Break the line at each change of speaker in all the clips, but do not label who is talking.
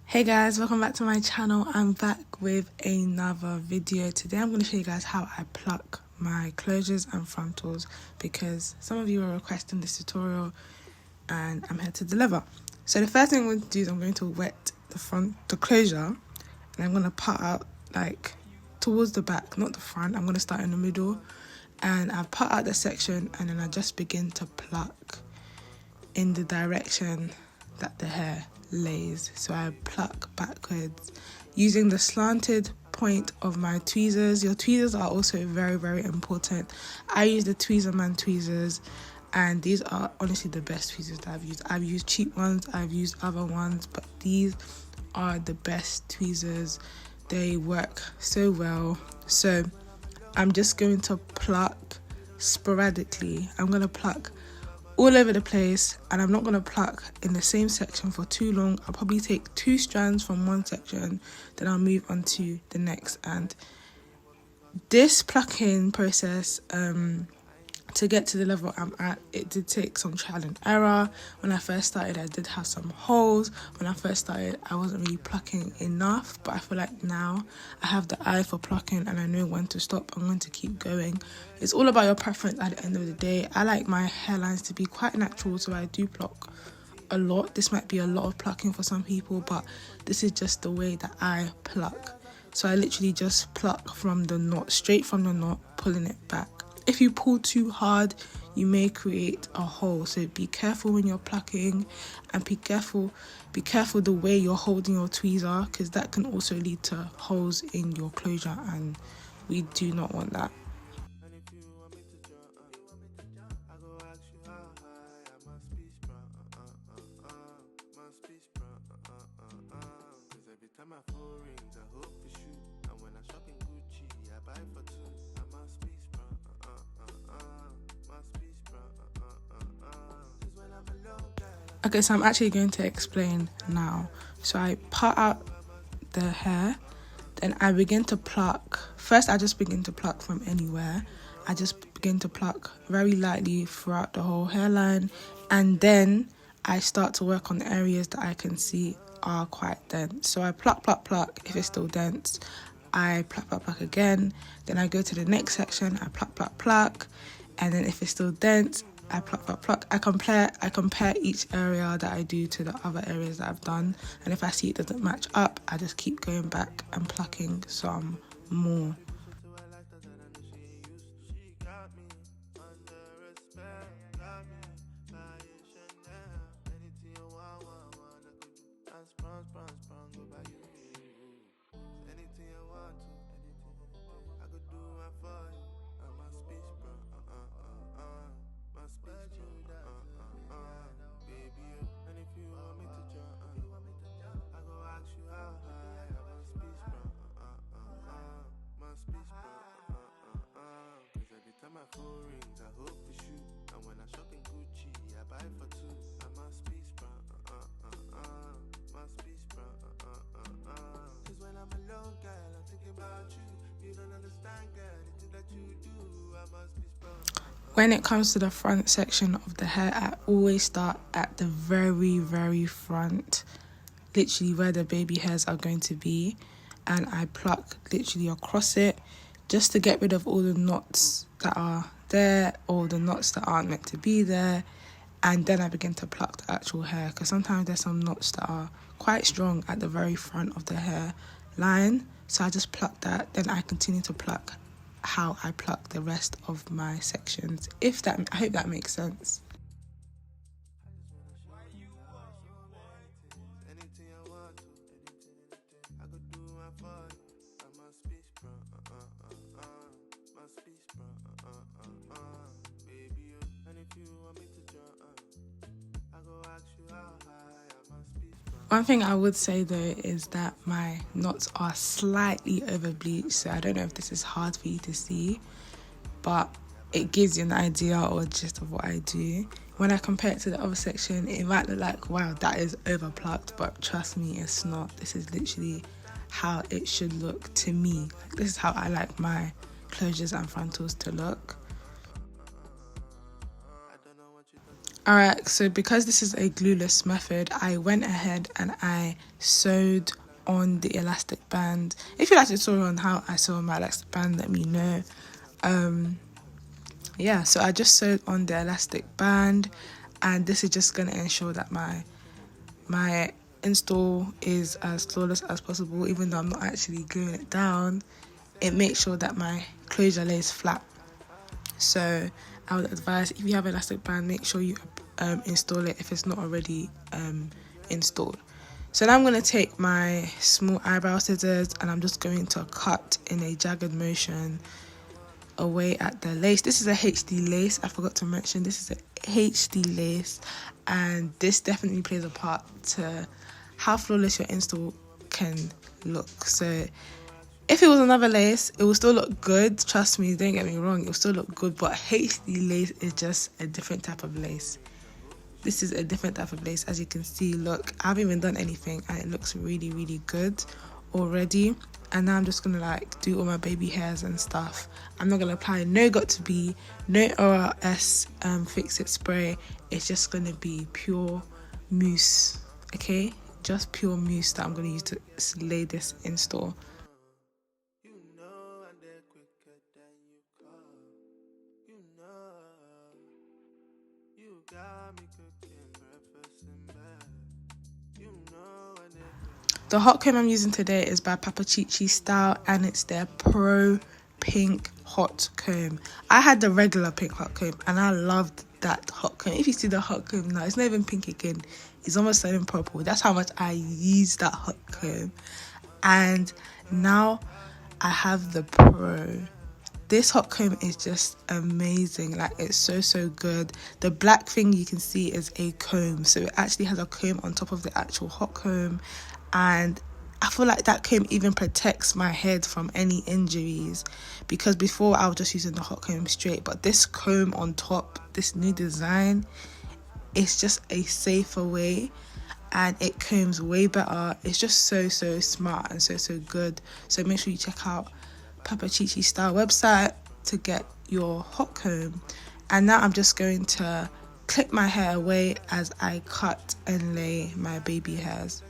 Hey guys, welcome back to my channel. I'm back with another video. Today I'm going to show you guys how I pluck my closures and frontals because some of you are requesting this tutorial and I'm here to deliver. So the first thing I'm going to do is I'm going to wet the closure, and I'm going to part out like towards the back, not the front. I'm going to start in the middle and I part out the section and then I just begin to pluck in the direction that the hair lays. So I pluck backwards using the slanted point of my tweezers. Your tweezers are also very important. I use the Tweezerman tweezers and these are honestly the best tweezers that I've used. I've used cheap ones, I've used other ones, but these are the best tweezers. They work so well. So I'm just going to pluck sporadically. I'm going to pluck all over the place, and I'm not going to pluck in the same section for too long. I'll probably take 2 strands from one section, then I'll move on to the next. And this plucking process, to get to the level I'm at, it did take some trial and error. When I first started, I did have some holes. When I first started, I wasn't really plucking enough, but I feel like now I have the eye for plucking and I know when to stop and when to keep going. It's all about your preference at the end of the day. I like my hairlines to be quite natural, so I do pluck a lot. This might be a lot of plucking for some people, but this is just the way that I pluck. So I literally just pluck from the knot, straight from the knot, pulling it back. If you pull too hard, you may create a hole. So be careful when you're plucking, and be careful the way you're holding your tweezer, because that can also lead to holes in your closure, and we do not want that. Okay, so I'm actually going to explain now. So I part out the hair, then I begin to pluck. First, I just begin to pluck from anywhere. I just begin to pluck very lightly throughout the whole hairline, and then I start to work on the areas that I can see are quite dense. So I pluck. If it's still dense, I pluck again. Then I go to the next section, I pluck, and then if it's still dense, I pluck. I compare each area that I do to the other areas that I've done, and if I see it doesn't match up, I just keep going back and plucking some more. When it comes to the front section of the hair, I always start at the very front, literally where the baby hairs are going to be, and I pluck literally across it just to get rid of all the knots that are there or the knots that aren't meant to be there. And then I begin to pluck the actual hair, because sometimes there's some knots that are quite strong at the very front of the hair line. So I just pluck that, then I continue to pluck how I pluck the rest of my sections. I hope that makes sense. One thing I would say though is that my knots are slightly over bleached, so I don't know if this is hard for you to see, but it gives you an idea or gist of what I do. When I compare it to the other section, it might look like, wow, that is over plucked, but trust me, it's not. This is literally how it should look to me. This is how I like my closures and frontals to look. Alright, so because this is a glueless method, I went ahead and I sewed on the elastic band. If you like a tutorial on how I sew on my elastic band, let me know. Yeah, so I just sewed on the elastic band, and this is just going to ensure that my install is as flawless as possible. Even though I'm not actually gluing it down, it makes sure that my closure lays flat. So I would advise, if you have elastic band, make sure you install it if it's not already installed. So now I'm going to take my small eyebrow scissors and I'm just going to cut in a jagged motion away at the lace. This is a HD lace. I forgot to mention this is a HD lace, and this definitely plays a part to how flawless your install can look. So if it was another lace, it will still look good. Trust me, don't get me wrong, it will still look good, but HD lace is just a different type of lace. This is a different type of lace. As you can see, look, I haven't even done anything and it looks really, really good already. And now I'm just gonna like do all my baby hairs and stuff. I'm not gonna apply no got2b, no ORS fix it spray. It's just gonna be pure mousse, okay? Just pure mousse that I'm gonna use to lay this install. The hot comb I'm using today is by PAPACHICHISTYLE, and it's their Pro Pink Hot Comb. I had the regular pink hot comb and I loved that hot comb. If you see the hot comb now, it's not even pink again. It's almost turning purple. That's how much I used that hot comb. And now I have the Pro. This hot comb is just amazing. Like, it's so good. The black thing you can see is a comb, so it actually has a comb on top of the actual hot comb, and I feel like that comb even protects my head from any injuries, because before I was just using the hot comb straight, but this comb on top, this new design, it's just a safer way and it combs way better. It's just so smart and so good. So make sure you check out PAPACHICHISTYLE website to get your hot comb. And now I'm just going to clip my hair away as I cut and lay my baby hairs.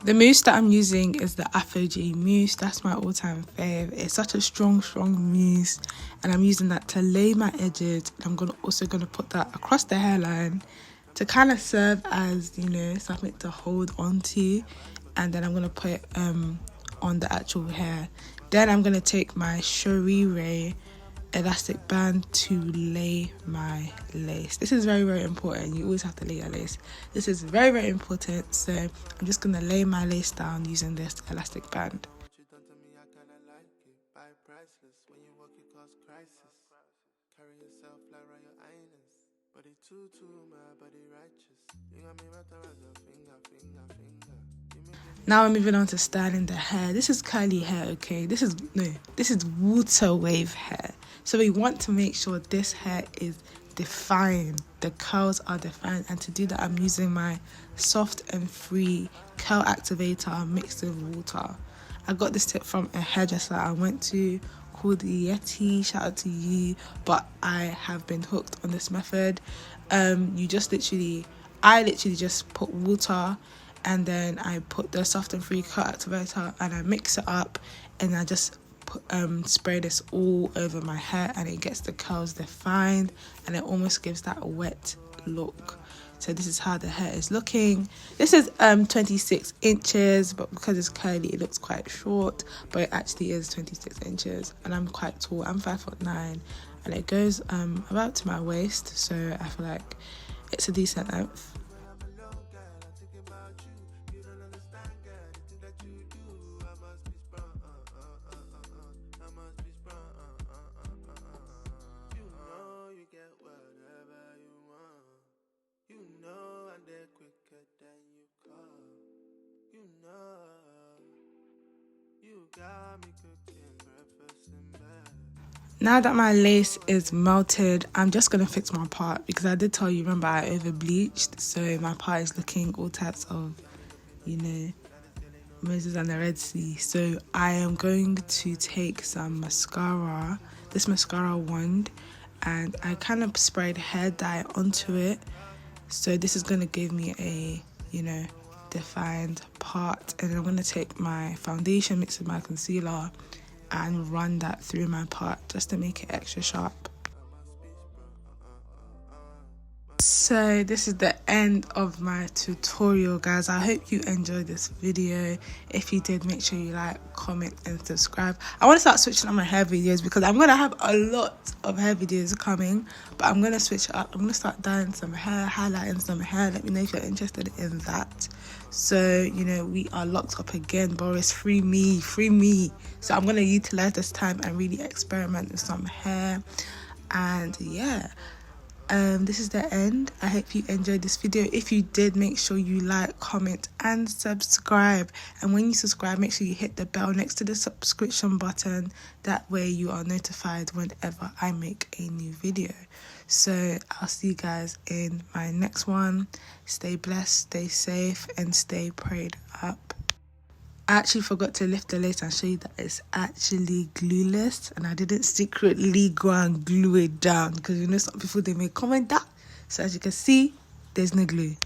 The mousse that I'm using is the APHOGEE mousse. That's my all-time fave. It's such a strong mousse, and I'm using that to lay my edges. I'm also gonna put that across the hairline to kind of serve as, you know, something to hold on to, and then I'm gonna put it on the actual hair. Then I'm gonna take my Shorire elastic band to lay my lace. This is very important. You always have to lay your lace. This is very important. So I'm just gonna lay my lace down using this elastic band. Now we're moving on to styling the hair. This is curly hair, okay? This is water wave hair. So we want to make sure this hair is defined. The curls are defined. And to do that, I'm using my soft and free curl activator mixed with water. I got this tip from a hairdresser I went to called Yeti. Shout out to you. But I have been hooked on this method. I literally just put water, and then I put the soft and free curl activator and I mix it up, and I just spray this all over my hair, and it gets the curls defined and it almost gives that wet look. So this is how the hair is looking. This is 26 inches, but because it's curly it looks quite short, but it actually is 26 inches, and I'm quite tall. I'm 5'9", and it goes about to my waist, so I feel like it's a decent length. Now that my lace is melted, I'm just going to fix my part, because I did tell you, remember, I over bleached, so my part is looking all types of, you know, Moses and the Red Sea. So I am going to take some mascara, this mascara wand, and I kind of sprayed hair dye onto it. So this is going to give me a, you know, defined part. And then I'm going to take my foundation mixed with my concealer and run that through my part just to make it extra sharp. So this is the end of my tutorial, guys. I hope you enjoyed this video. If you did, make sure you like, comment and subscribe. I want to start switching on my hair videos because I'm going to have a lot of hair videos coming, but I'm going to switch it up. I'm going to start dyeing some hair, highlighting some hair. Let me know if you're interested in that. So, you know, we are locked up again. Boris, free me, free me. So I'm going to utilize this time and really experiment with some hair. And yeah, this is the end. I hope you enjoyed this video. If you did, make sure you like, comment and subscribe. And when you subscribe, make sure you hit the bell next to the subscription button. That way you are notified whenever I make a new video. So I'll see you guys in my next one. Stay blessed, stay safe and stay prayed up. I actually forgot to lift the lace and show you that it's actually glueless, and I didn't secretly go and glue it down, because you know some people, they may comment that. So as you can see, there's no glue.